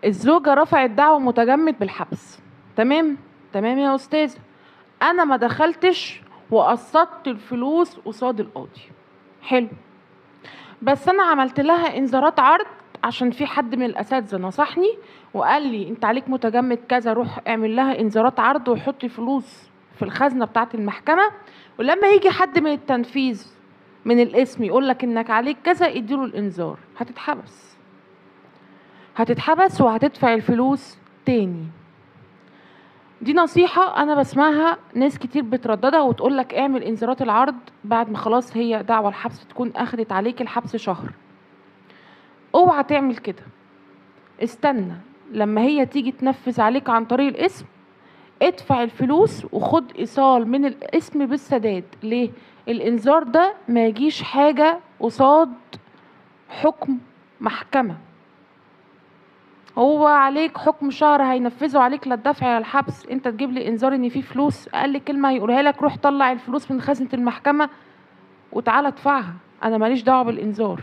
الزوجة رفعت دعوى متجمد بالحبس. تمام تمام يا أستاذة، أنا ما دخلتش وقسطت الفلوس قصاد القاضي. حلو، بس أنا عملت لها إنذارات عرض عشان في حد من الأساتذة نصحني وقال لي أنت عليك متجمد كذا، روح اعمل لها إنذارات عرض وحطي فلوس في الخزنة بتاعة المحكمة، ولما يجي حد من التنفيذ من الاسم يقول لك إنك عليك كذا اديله الإنذار. هتتحبس وهتدفع الفلوس تاني. دي نصيحة أنا بسمعها ناس كتير بترددها وتقولك اعمل إنذارات العرض بعد ما خلاص هي دعوة الحبس تكون أخدت عليك الحبس شهر. اوعى تعمل كده، استنى لما هي تيجي تنفذ عليك عن طريق الاسم، ادفع الفلوس وخد إيصال من الاسم بالسداد. ليه؟ الإنذار ده ما يجيش حاجة قصاد حكم محكمة. هو عليك حكم شهر هينفذوا عليك لا الدفع ولا الحبس، انت تجيب لي انذار ان في فلوس، اقل كلمه هيقولها لك روح طلع الفلوس من خزنه المحكمه وتعالى ادفعها، انا ماليش دعوه بالانذار.